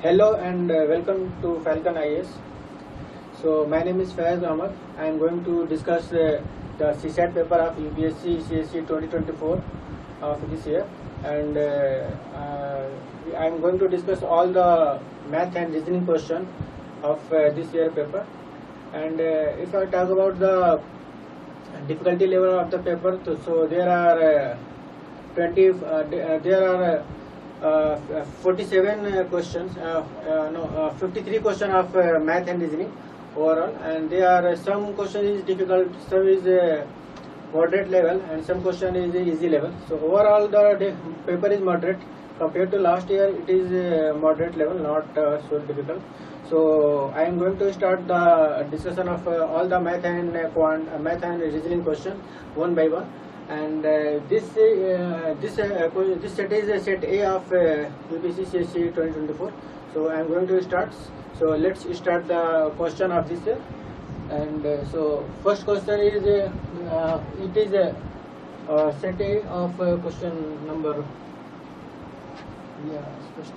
Hello and welcome to Falcon IAS. So my name is Faiz Ahmad. I am going to discuss the CSAT paper of UPSC CSC 2024 of this year, and I am going to discuss all the math and reasoning question of this year paper. And if I talk about the difficulty level of the paper, so there are 47 questions, 53 questions of math and reasoning overall, and there are some question is difficult, some is moderate level, and some question is easy level. So overall the paper is moderate compared to last year. It is moderate level, not so difficult. So I am going to start the discussion of all the math and reasoning question one by one. And this set is set A of UPSC CSC 2024. So I am going to start. So let's start the question of this year. And so first question is it is set A of question number first.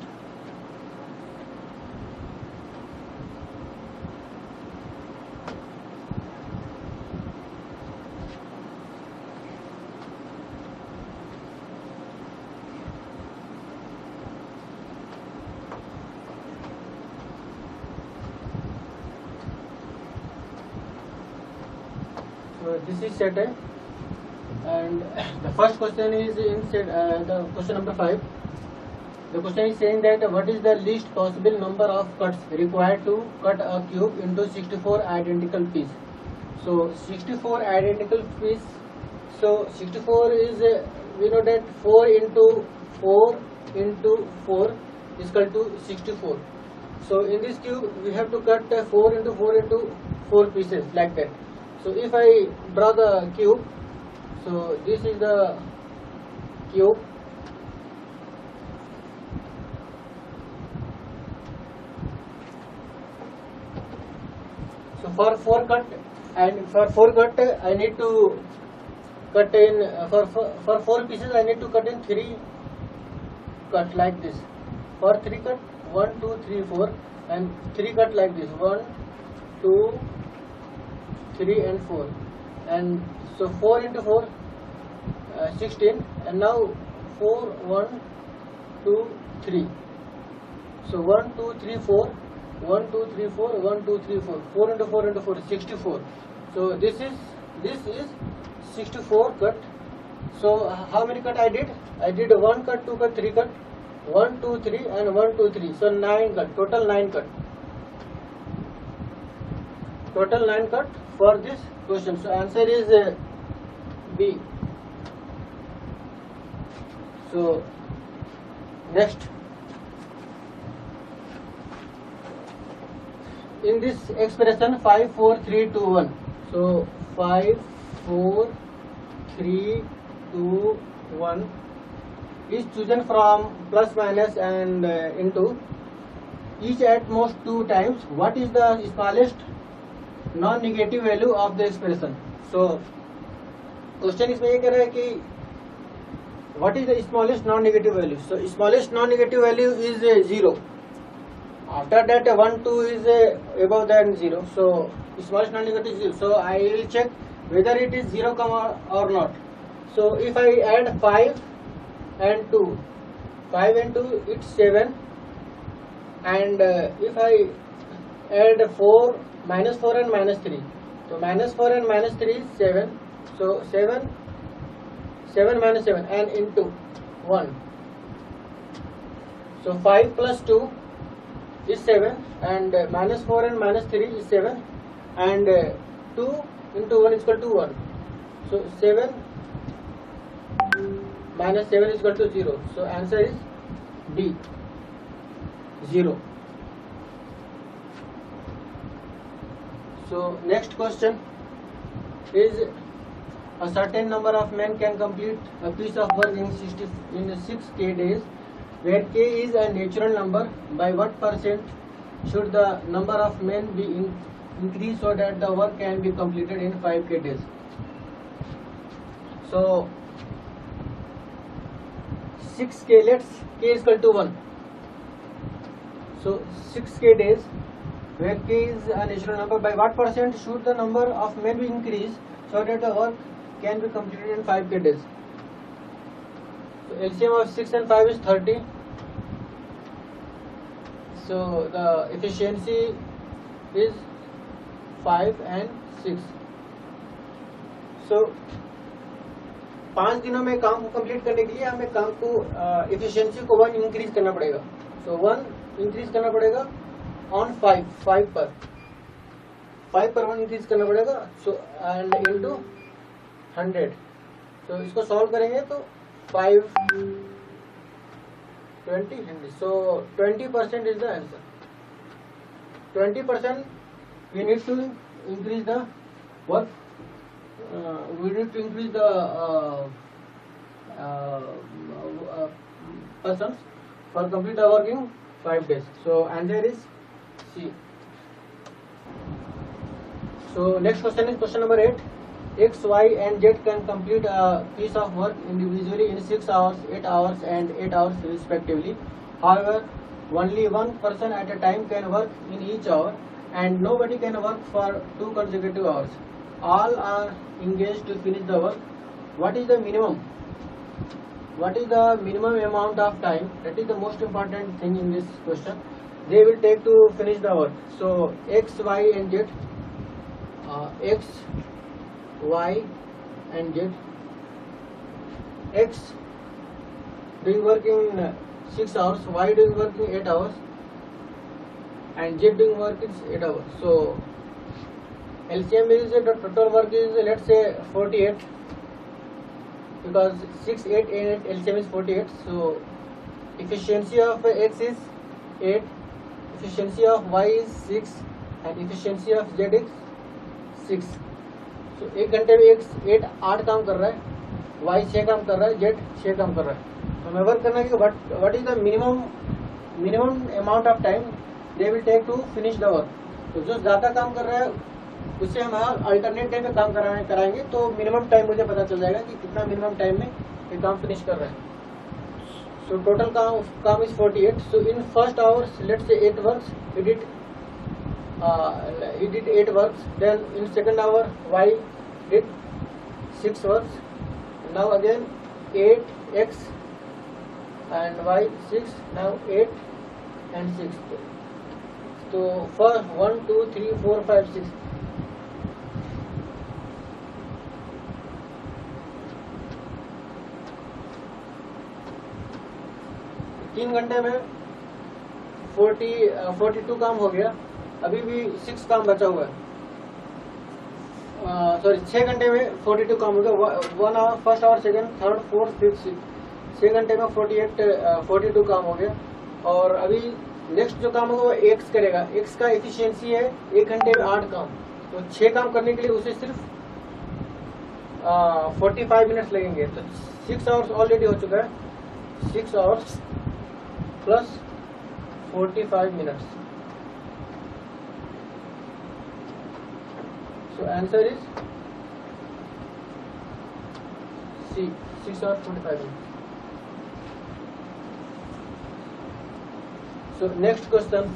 So this is set A, and the first question is in set the question number 5. The question is saying that what is the least possible number of cuts required to cut a cube into 64 identical pieces. So 64 identical pieces. So 64 is we know that 4 into 4 into 4 is equal to 64. So in this cube we have to cut 4 into 4 into 4 pieces like that. So if I draw the cube, so this is the cube. So for 4 cut, and for 4 cut I need to cut in for 4 pieces I need to cut in 3 cut like this. For 3 cut 1 2 3 4, and 3 cut like this 1 2 3 and 4, and so 4 into 4 16, and now 4 1 2 3. So 1 2 3 4 1 2 3 4 1 2 3 4 4 into 4 into 4 is 64. So this is 64 cut. So how many cut I did? I did 1 cut, 2 cut, 3 cut, 1 2 3 and 1 2 3. So 9 cut, total 9 cut. Total 9 cut for this question. So answer is B. So next, in this expression 5 4 3 2 1. So 5 4 3 2 1 is chosen from plus minus and into each at most 2 times. What is the smallest non-negative value of the expression? So question इसमें ये कह रहा है कि what is the smallest non-negative value. So smallest non-negative value is 0. After that 1 2 is above than 0. So smallest non-negative is 0. So I will check whether it is 0 or not. So if I add 5 and 2, 5 and 2 it's 7, and if I add 4, minus 4 and minus 3, so minus 4 and minus 3 is 7. So 7 minus 7 and into 1. So 5 plus 2 is 7, and minus 4 and minus 3 is 7, and 2 into 1 is equal to 1. So 7 minus 7 is equal to 0. So answer is D, 0. So next question is a certain number of men can complete a piece of work in 6k days, where k is a natural number. By what percent should the number of men be increased so that the work can be completed in 5k days? So 6k, let's k is equal to 1. So 6k days, where k is a natural number, by what percent should the number of men be increased so that the work can be completed in 5k days? So LCM of 6 and 5 is 30. So the efficiency is 5 and 6. So 5 दिनों में काम को complete करने के लिए हमें काम को एफिशिएंसी को 1 इंक्रीज करना पड़ेगा. सो 1 इंक्रीज करना पड़ेगा ऑन 5 पर 1 इंक्रीज करना पड़ेगा. So and into 100. तो इसको सॉल्व करेंगे तो 5 20 100. सो 20% is the answer. 20% we need to increase the work. We need to increase the persons for complete the work in 5 days. So answer is C. So next question is question number 8. X, Y and Z can complete a piece of work individually in 6 hours, 8 hours and 8 hours respectively. However, only one person at a time can work in each hour and nobody can work for 2 consecutive hours. All are engaged to finish the work. What is the minimum? What is the minimum amount of time? That is the most important thing in this question. They will take to finish the work. So X, Y and Z. X, Y and Z. X doing work in 6 hours, Y doing work in 8 hours and Z doing work in 8 hours. So LCM is the total work is, let's say 48, because 6, 8 and 8 LCM is 48. So efficiency of X is 8, efficiency of Y is 6 and efficiency of Z is 6. So 1 घंटे में X 8 काम कर रहा है, Y 6 काम कर रहा है, Z 6 काम कर रहा है. हमें वर्क करना है कि what is the minimum amount of time they will take to finish the work. तो जो ज़्यादा काम कर रहा है उससे हम अल्टरनेट टाइम में काम कराएंगे तो मिनिमम टाइम मुझे पता चल जाएगा कि कितना मिनिमम टाइम में ये काम फिनिश कर रहा है. सो टोटल काम is 48. So in first hours let's say 8 works he did 8 works. Then in second hour Y did 6 works. Now again 8x and Y 6. Now 8 and 6. So for 1 2 3 4 5 6. तीन घंटे में 42 काम हो गया. अभी भी 6 काम बचा हुआ है. सॉरी 6 घंटे में 42 काम हो गया. 1 hour first hour second third fourth fifth 6 घंटे में 42 काम हो गया. और अभी नेक्स्ट जो काम होगा वो एक्स करेगा. एक्स का एफिशिएंसी है 1 घंटे में 8 काम. तो 6 काम करने के लिए उसे सिर्फ 45 मिनट्स लगेंगे. तो 6 आवर्स ऑलरेडी हो चुका है. 6 hours plus 45 minutes. So answer is C. 6 hours 45 minutes. So next question,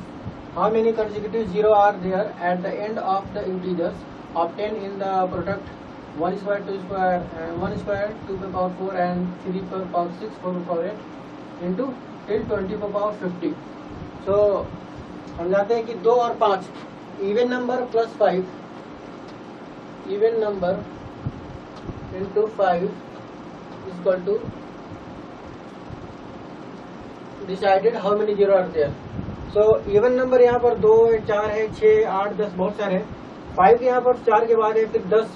how many consecutive 0 are there at the end of the integers obtained in the product 1 square 2 square 1 square 2 to the power 4 and 3 to the power 6 4 to the power 8 into till 20 to the power 50. So हम जानते हैं कि 2 और 5 even number plus 5 even number into 5 is equal to decided how many 0 are there. So even number यहाँ पर 2 है 4 है 6 8 10 बहुत सारे हैं. 5 यहाँ पर 4 के बाद है, फिर 10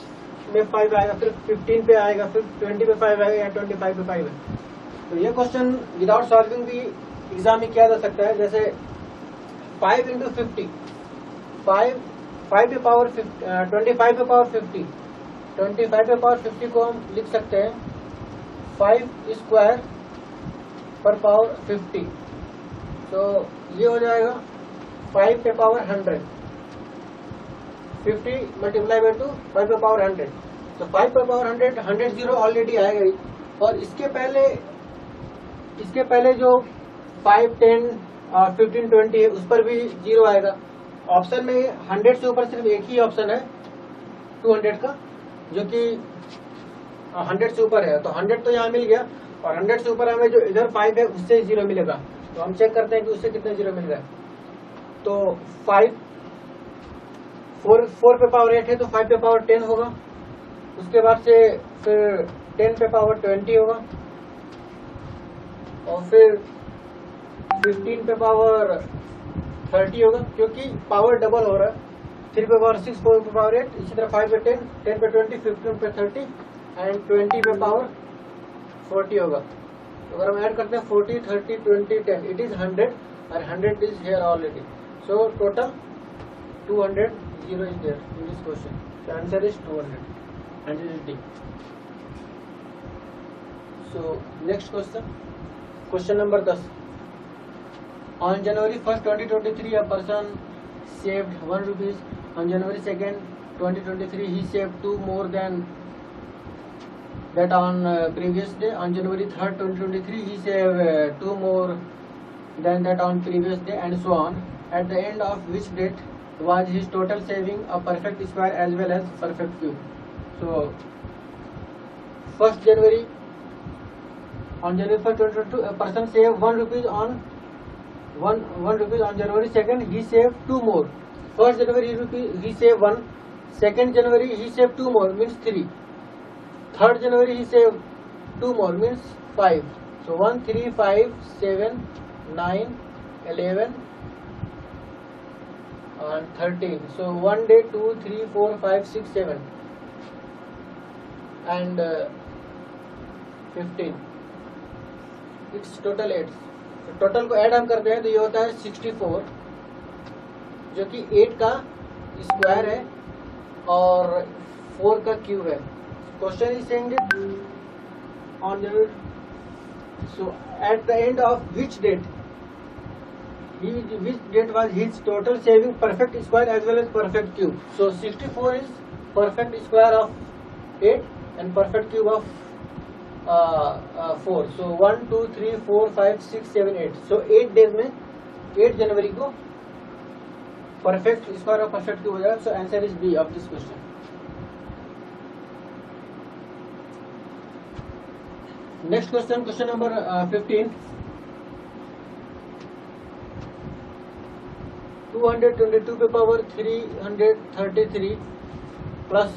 में 5 आएगा, फिर 15 पे आएगा, फिर 20 पे 5 आएगा या 25 पे 5 है. तो ये क्वेश्चन विदाउट सॉल्विंग भी एग्जाम में किया जा सकता है. जैसे 5 into 50 5 पे पावर 25 पे पावर 50 25 पे पावर 50 को हम लिख सकते हैं 5 स्क्वायर पर पावर 50. तो ये हो जाएगा 5 पे पावर 100. 50 मल्टीप्लाई बाय 2 5 पे पावर 100. तो 5 पे पावर 100 जीरो ऑलरेडी आएगा ही. और इसके पहले जो 5 10 15, 20 है, उस पर भी 0 आएगा। ऑप्शन में 100 से ऊपर सिर्फ एक ही ऑप्शन है 200 का, जो कि 100 से ऊपर है। तो 100 तो यहाँ मिल गया, और 100 से ऊपर हमें जो इधर 5 है उससे 0 मिलेगा। तो हम चेक करते हैं कि उससे कितने 0 मिल रहा है। तो 5 4 पे पावर 8 है, तो 5 पे पावर 10 होगा। उसके बाद से फिर 10 पे पावर 20 होगा, और फिर 15 पे पावर 30 होगा, क्योंकि पावर डबल हो रहा है। 3 पे पावर 6, 4 पे पावर 8, इसी तरह 5 पे 10, 10 पे 20, 15 पे 30 एंड 20 पे पावर 40 होगा। तो अगर हम ऐड करते हैं 40, 30, 20, 10, इट इज 100 और 100 is here already. So total 200 0 is there in this question. The answer is 200 and it is D. So next question, question number 10. On January 1st 2023 a person saved 1 rupees. On January 2nd 2023 he saved 2 more than that on previous day. On January 3rd 2023 he saved 2 more than that on previous day, and so on. At the end of which date was his total saving a perfect square as well as perfect cube? So 1st January, on January 1st 2022 a person saved 1 rupees on 1 rupees. On January 2nd he saved 2 more. 1st January he saved 1, 2nd January he saved 2 more, means 3. 3rd January he saved 2 more, means 5. So 1, 3, 5, 7, 9, 11 and 13. So 1 day 2, 3, 4, 5, 6, 7 and 15. It's total 8. तो total को add हम करते हैं तो ये होता है 64, जो कि 8 का स्क्वायर है और 4 का क्यूब है। Question is saying on the, so at the end of which date was his total saving perfect square as well as perfect cube? So 64 is perfect square of 8 and perfect cube of 4. So 1, 2, 3, 4, 5, 6, 7, 8. So 8 days में 8 जनवरी को perfect square और perfect cube हो जाएगा. So answer is B of this question. Next question, question number 15. 222 पे power 333 plus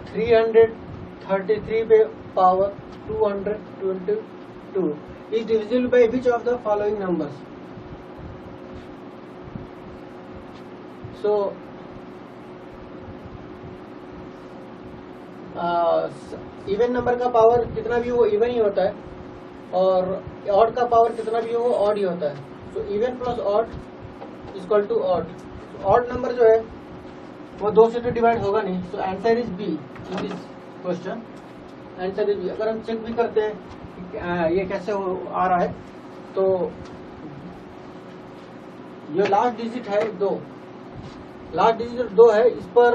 333 पे power 222 is divisible by which of the following numbers? So even number का power कितना भी हो इवन ही होता है, और ऑड का पावर कितना भी हो ऑड ही होता है. तो even plus odd equal to odd. Odd number जो है वो 2 से तो डिवाइड होगा नहीं. So answer is B in this question. Answer is B. अगर हम चेक भी करते हैं ये कैसे आ रहा है, तो ये लास्ट डिजिट है 2, लास्ट डिजिट 2 है. इस पर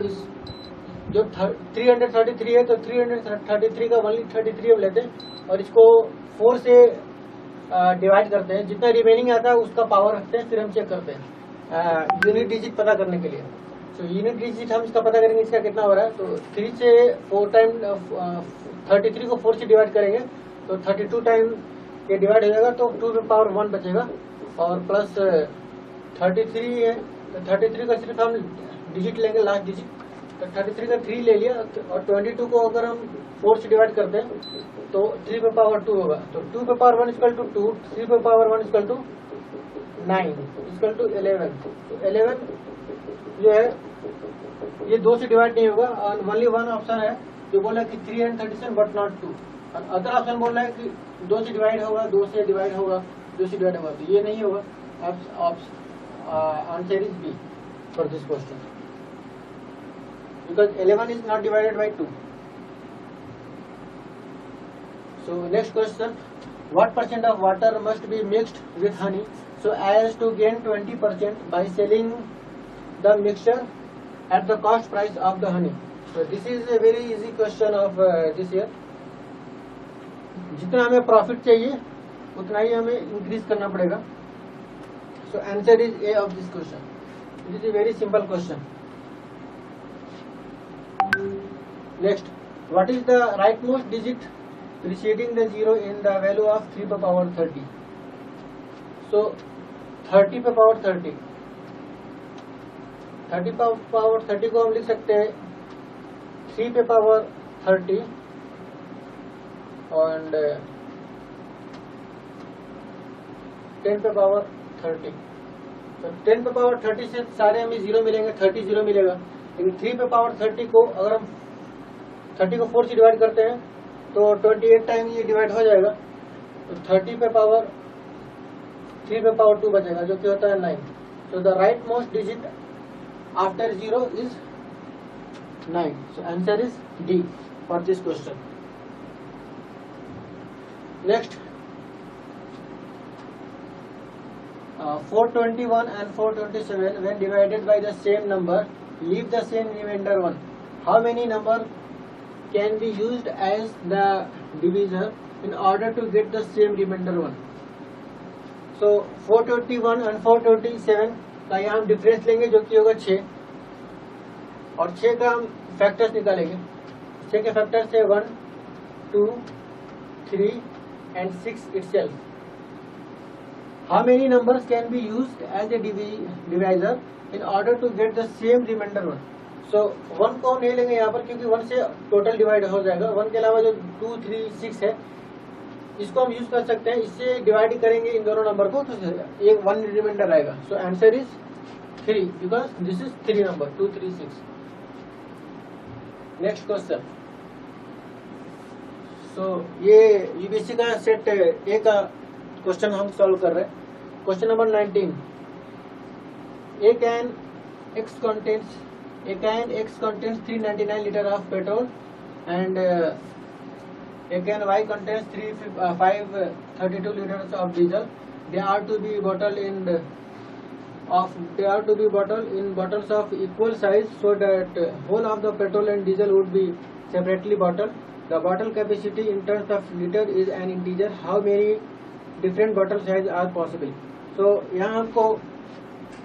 इस जो 333 है तो 333 का ओनली 33 हम लेते हैं और इसको 4 से डिवाइड करते हैं. जितना रिमेनिंग आता है उसका पावर रखते हैं. फिर हम चेक करते हैं यूनिट डिजिट पता करने के लिए. तो यूनिट डिजिट हम इसका पता करेंगे इसका कितना हो रहा है. तो 3 से 4 टाइम 33 को 4 से डिवाइड करेंगे तो 32 टाइम ये डिवाइड हो जाएगा. तो 2 पे पावर 1 बचेगा और प्लस 33 है. 33 का सिर्फ हम डिजिट लेंगे लास्ट डिजिट. तो 33 का 3 ले लिया और 22 को अगर हम 4 से डिवाइड करते हैं तो 3 पे पावर 2 होगा. तो 2 पे पावर 1 इक्वल टू 2, 3 पे power 1 equal to 9 equal to 11. तो 11 जो है ये 2 से डिवाइड नहीं होगा. और ओनली वन ऑप्शन है जो बोल रहा है कि 337 बट नॉट 2. और अदर ऑप्शन बोल रहा है कि 2 से डिवाइड होगा, 2 से डिवाइड होगा, 2 से डिवाइड होगा. तो ये नहीं होगा. Answer is B for this question because 11 is not divided by 2. So next question, what percent of water must be mixed with honey so as to gain 20% by selling the mixture at the cost price of the honey? So this is a very easy question of this year. जितना हमें profit चाहिए उतना ही हमें increase करना पड़ेगा. सो answer is a of this question. It is a very simple question. Next, what is the rightmost digit preceding the 0 in the value of 3 per power 30? So 30 per power 30 per power 30 को हम लिख सकते हैं 3 पे power 30 और 10 पे power 30. तो 10 पे पावर 30 से सारे हमें 0 मिलेंगे, 30 0 मिलेगा. लेकिन 3 पे पावर 30 को अगर हम 30 को 4 से डिवाइड करते हैं तो 28 टाइम ये डिवाइड हो जाएगा. तो 30 पे पावर 3 पे पावर 2 बचेगा जो कि होता है 9. तो the right most digit after 0 is 9. So answer is D for this question. Next, 421 and 427 when divided by the same number leave the same remainder 1. How many number can be used as the divisor in order to get the same remainder 1? So 421 and 427 का यहाँ हम difference लेंगे जो कि होगा 6 और 6 का हम फैक्टर्स निकालेंगे. 6 के फैक्टर्स है 1 2 3 and 6 itself. How many numbers can be used as a divisor in order to get the same remainder 1? So 1 को नहीं लेंगे यहाँ पर क्योंकि 1 से टोटल डिवाइड हो जाएगा. 1 के अलावा जो 2 3 6 है इसको हम यूज कर सकते हैं. इससे डिवाइड करेंगे इन दोनों नंबर को तो एक 1 रिमाइंडर आएगा. So answer is 3 because this is 3 number 2 3 6. Next question. So ये यूबीसी का सेट ए का क्वेश्चन हम सॉल्व कर रहे हैं. Question number 19. A can X contains 399 liter of petrol and A can Y contains 532 liters of diesel. They are to be bottled in bottles of equal size so that whole of the petrol and diesel would be separately bottled. The bottle capacity in terms of liter is an integer. How many different bottle size are possible? So यहाँ हमको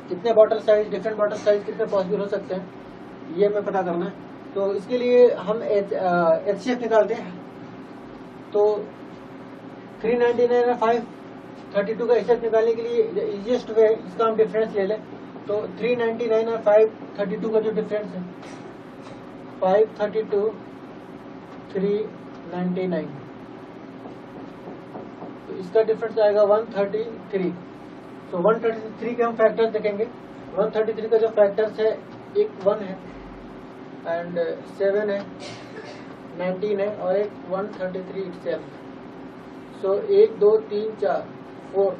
कितने bottle size different bottle size कितने possible हो सकते हैं ये हमें पता करना है. तो इसके लिए हम HCF निकालते हैं. तो 399 और 532 का HCF निकालने के लिए इजीएस्ट वे इसका हम डिफरेंस ले लें. तो 399 और 532 का जो डिफरेंस है 532 399 तो इसका डिफरेंस आएगा 133. तो 133 के हम फैक्टर्स देखेंगे. 133 का जो फैक्टर्स है एक 1 है एंड 7 है 19 है और एक 133 इटसेल्फ. सो 1 2 3 4 4.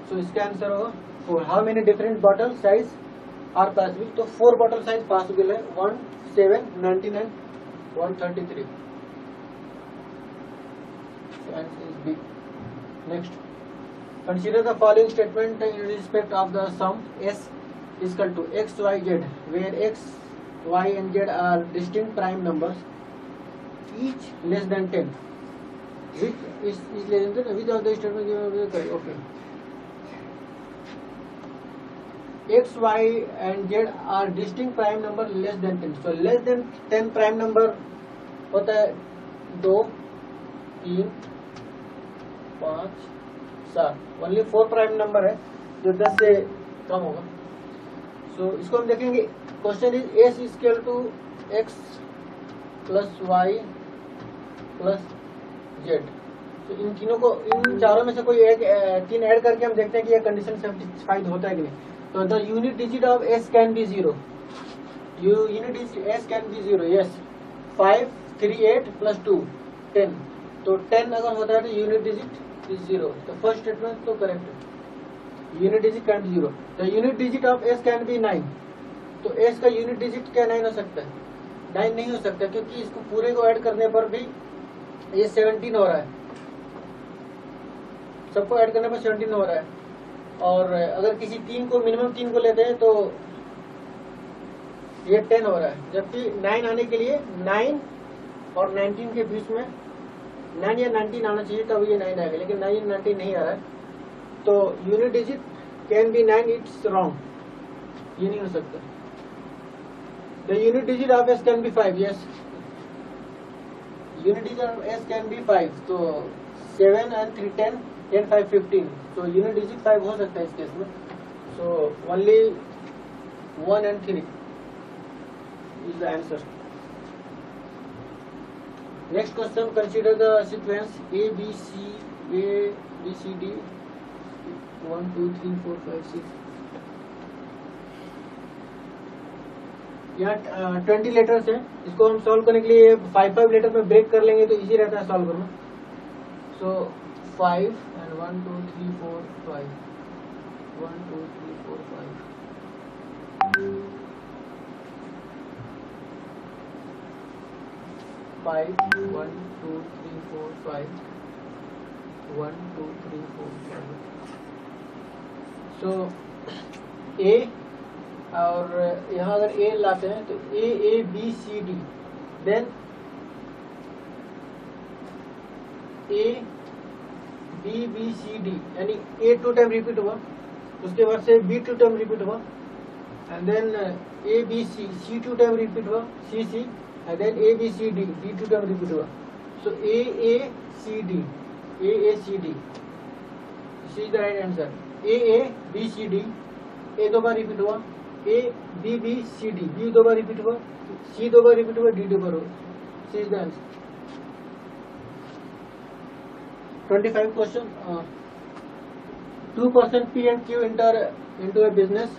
सो इसका आंसर होगा 4. How many different bottle size are possible? तो 4 बॉटल साइज पॉसिबल है 1 7 19 and 133. So answer is B. Next, consider the following statement in respect of the sum S is equal to x, y, z, where x, y and z are distinct prime numbers, each less than 10. Which is less than 10? Which of the statement given? Okay. X, y and z are distinct prime number less than 10. So less than 10 prime number होता है 2 3 5 7. Only 4 prime number है जो 10 से कम होगा. सो इसको हम देखेंगे. Question is S is equal to X plus Y plus Z. तो इन तीनों को इन चारों में से कोई एक 3 ऐड करके हम देखते हैं कि यह कंडीशन सेटिस्फाइड होता है कि नहीं. तो the unit digit of S can be 0. Unit digit S can be 0. Yes 5 3 8 plus 2 10. तो 10 अगर होता है तो unit digit is 0. The first statement तो correct है. Unit digit can be 0. The unit digit of S can be 9. तो S का unit digit क्या 9 हो सकता है? 9 नहीं हो सकता क्योंकि इसको पूरे को ऐड करने पर भी ये 17 हो रहा है. सबको ऐड करने पर 17 हो रहा है. और अगर किसी 3 को मिनिमम 3 को लेते हैं तो ये 10 हो रहा है. जबकि 9 आने के लिए 9 और 19 के बीच में 9 या 19 आना चाहिए तब ये 9 आएगा, लेकिन 9 या 19 नहीं आ रहा है, तो unit digit can be 9, it's wrong, ये नहीं हो सकता। The unit digit of S can be 5, yes, unit digit of S can be 5, तो 7 and 3 10, 10 5 15, तो यूनिट डिजिट 5 हो सकता है इस केस में। So only 1 and 3 is the answer. Next question, consider the sequence A B C D 1 2 3 4 5 6, यहाँ 20 letters हैं, इसको हम सॉल्व करने के लिए 5 लेटर में ब्रेक कर लेंगे तो इजी रहता है सॉल्व करना। सो 5 and 1 2 3 4 5, 1 2 3 4 5, 5 1 2 3 4 5, 1 2 3 4 5। सो ए, और यहाँ अगर ए लाते हैं तो A B C D, then A B B C D, यानी ए 2 टाइम रिपीट हुआ, उसके बाद से बी 2 टाइम रिपीट हुआ, and then A B C 2 time repeat हुआ, C and then A B C D 2 time repeat हुआ। So A C D, A C D, this is the right answer. A B C D, A 2 बार repeat हुआ, ए B C D, B 2 बार repeat हुआ, सी 2 बार repeat हुआ, D 2 बार हुआ, सी is the answer. 25 question, 2 person P and Q enter into a business.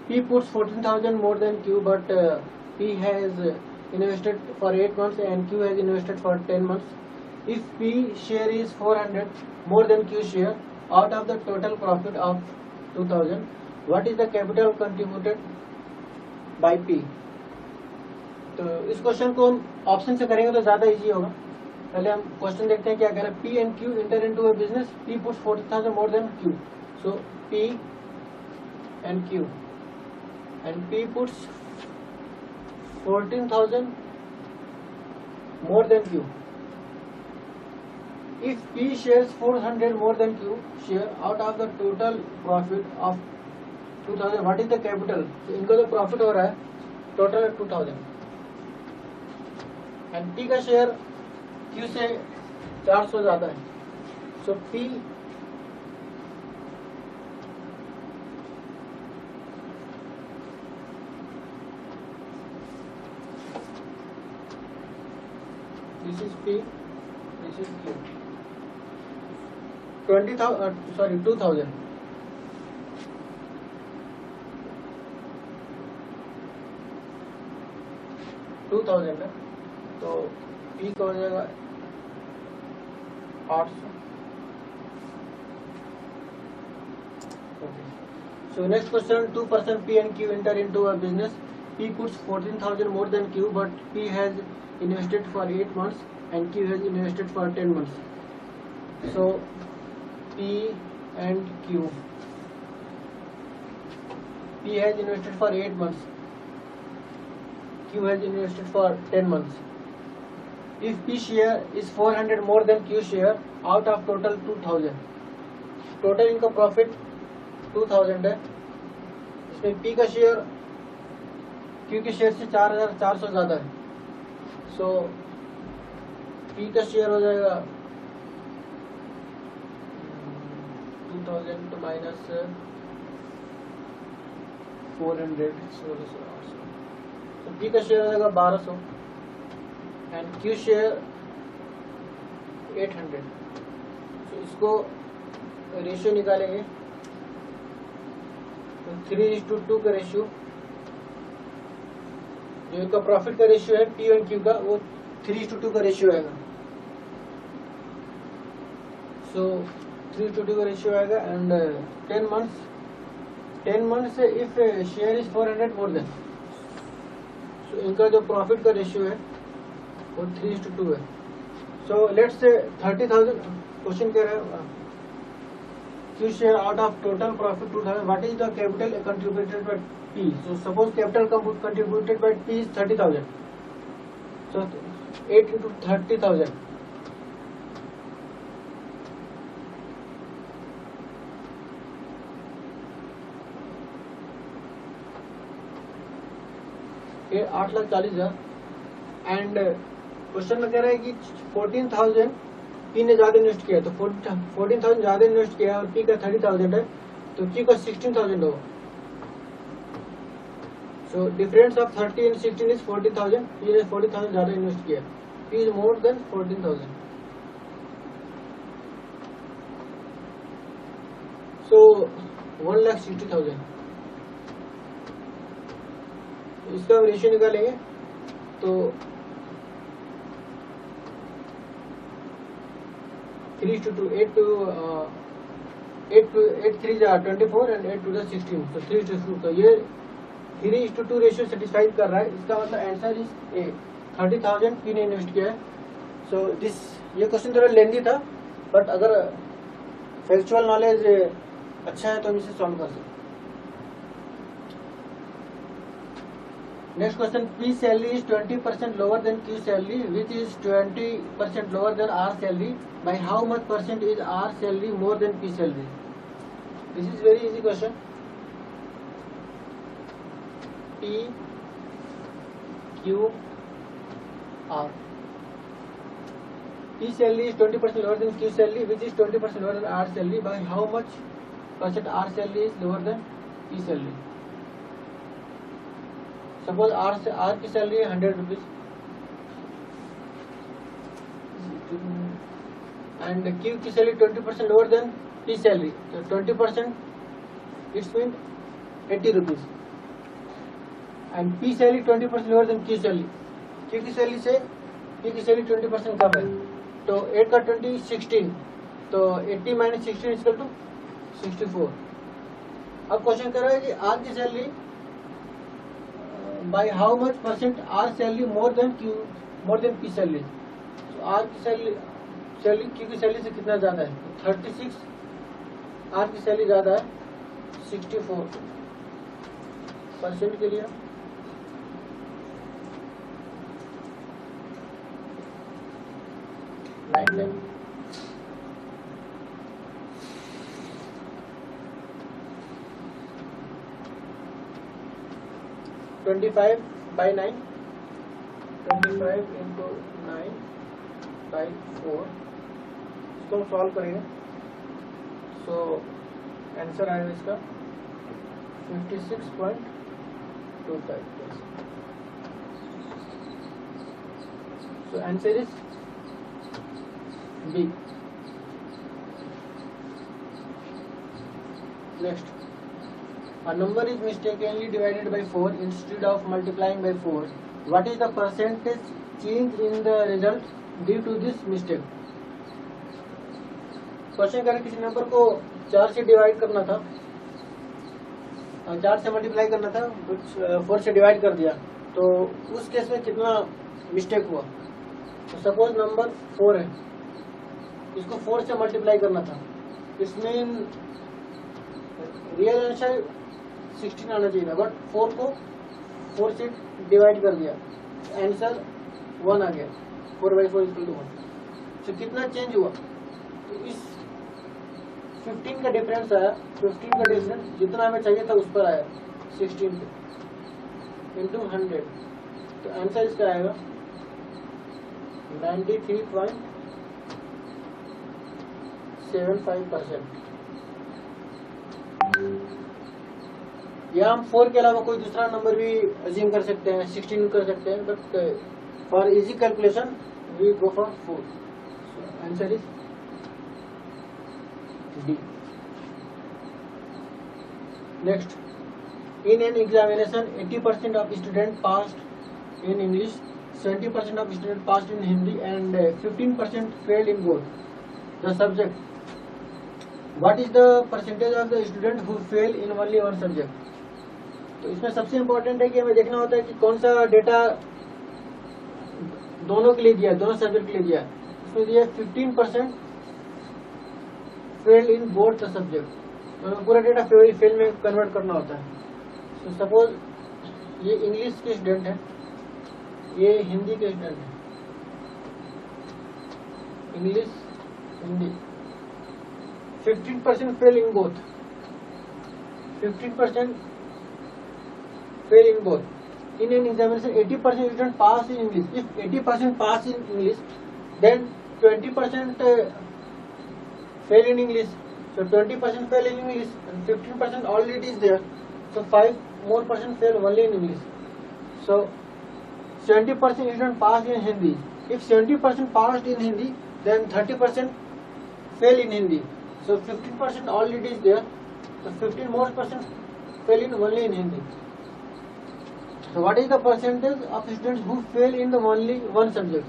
P puts 14,000 more than Q, but P has invested for 8 months and Q has invested for 10 months. If P share is 400 more than Q share, out of the total profit of 2,000, what is the capital contributed by P? तो इस question को हम option से करेंगे तो ज्यादा easy होगा। पहले हम क्वेश्चन देखते हैं क्या कह रहा है। P and Q enter into a business. P puts 40,000 more than Q. So P and Q, and P puts 14,000 more than Q. If P shares 400 more than Q share, out of the total profit of 2,000, what is the capital? So इनका जो profit हो रहा है total है 2,000, and P का share Q से 400 ज्यादा है। सो P this is P, this is Q, 20,000 sorry 2,000, है, तो P का हो जाएगा 800। So next question, 2 person P and Q enter into a business. P puts 14,000 more than Q, but P has invested for 8 months and Q has invested for 10 months. So P and Q, P has invested for 8 months, Q has invested for 10 months. If P share is 400 more than Q share, out of total 2,000, total इनका profit 2,000 है, इसमें P का share Q के share से 4,400 ज्यादा है। सो P का share हो जाएगा 2,000 माइनस 400, तो P का शेयर हो जाएगा 1,200 एंड Q शेयर 800। तो इसको रेशियो निकालेंगे तो 3:2 का रेशियो, जो इनका प्रॉफिट का रेशियो है P और Q का, वो 3:2 का रेशियो आएगा। सो 3:2 का रेशियो आएगा and 10 months if share is 400 more than, so इनका जो प्रॉफिट का रेशियो है वो 3:2 है। सो लेट्स से 30,000, क्वेश्चन कह रहा है Q share out of total profit 2,000, what is the capital contributed by P? So suppose capital contributed by P is 30,000, so 8 into 30,000, 8,40,000 and question में कह रहा है कि 14,000 पी ने ज्यादा इन्वेस्ट किया, तो 14,000 ज्यादा इन्वेस्ट किया और पी का 30,000 है, तो क्यू का 16,000 होगा। So difference of 30 and 16 is 40,000। P ने 40,000 ज्यादा इन्वेस्ट किया, पी इज मोर देन 14,000। सो 1,60,000। इसका हम रेशियो निकालेंगे तो 3:2, 8 3 24 एंड 8 2 16, तो 3:2। तो ये 3:2 रेशियो सेटिस्फाई कर रहा है। इसका मतलब आंसर इज ए। 30,000 पी ने इन्वेस्ट किया है। सो दिस, ये क्वेश्चन थोड़ा लेंदी था, बट अगर फैक्चुअल नॉलेज अच्छा है तो हम इसे सॉल्व कर सकते हैं। Next question, P salary is 20% lower than Q salary, which is 20% lower than R salary. By how much percent is R salary more than P salary? This is very easy question. P, Q, R. P salary is 20% lower than Q salary, which is 20% lower than R salary. By how much percent R salary is lower than P salary? Suppose R की salary है 100 rupees and Q की salary 20% lower than P salary, तो 20% it's mean 80 rupees and P salary 20% lower than Q salary. Q की salary से P की salary 20% कम है, तो 8 का 20 16, तो 80 माइनस 16 इक्वल टू 64। अब क्वेश्चन कर रहा है कि आर की salary by how much percent R salary more than P salary? So R की सैलरी Q की सैलरी से कितना ज्यादा है? 36 R की सैलरी ज्यादा है 64% के लिए। लाइन 25 by 9, 25 into 9 by 4, इसको हम सॉल्व करेंगे। सो आंसर आएगा इसका 56.25। So answer is B. Next, a number is mistakenly divided by 4 instead of multiplying by 4. What is the percentage change in the result due to this mistake? Question करें किसी number को 4 से divide करना था, 4 से multiply करना था, 4 से डिवाइड कर दिया, तो उस केस में कितना मिस्टेक हुआ। तो सपोज नंबर 4 है, इसको 4 से मल्टीप्लाई करना था, इसमें रियल आंसर 16 आना चाहिए था, बट 4 को 4 से डिवाइड कर दिया, आंसर 1 आ गया। 4/4 इक्वल टू 1। तो कितना चेंज हुआ? तो इस 15 का डिफरेंस आया, 15 का डिफरेंस जितना हमें चाहिए था उस पर आया 16 पे इंटू 100, तो आंसर इसका आएगा 93.75%। या हम 4 के अलावा कोई दूसरा नंबर भी अज्यूम कर सकते हैं, 16 कर सकते हैं, but for easy calculation we go for 4। Answer is D. Next, in an examination 80% of student passed in English, 70% of student passed in Hindi and 15% failed in both the subject. What is the percentage of the student who fail in only one subject? तो इसमें सबसे important है कि हमें देखना होता है कि कौन सा डेटा दोनों के लिए दिया, दोनों सब्जेक्ट के लिए दिया। इसमें दिया 15% fail in both the subject, तो पूरा डेटा फेल में कन्वर्ट करना होता है। तो सपोज ये इंग्लिश के स्टूडेंट है, ये हिंदी के स्टूडेंट है, English Hindi, 15% fail in both, 15% fail in both, in an examination 80% students pass in English. If 80% pass in English, then 20% fail in English. So 20% fail in English and 15% already is there. So 5 more percent fail only in English. So 70% students pass in Hindi. If 70% passed in Hindi, then 30% fail in Hindi. So 15% already is there. So 15 more percent fail in only in Hindi. So what is the percentage of students who fail in the only one subject?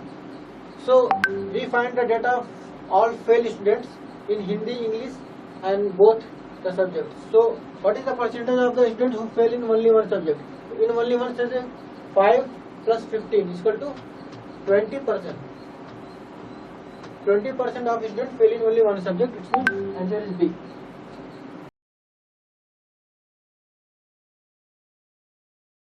So we find the data of all fail students in Hindi, English and both the subjects. So what is the percentage of the students who fail in only one subject? In only one subject, 5 plus 15 is equal to 20%. 20% of students fail in only one subject. Its answer is B.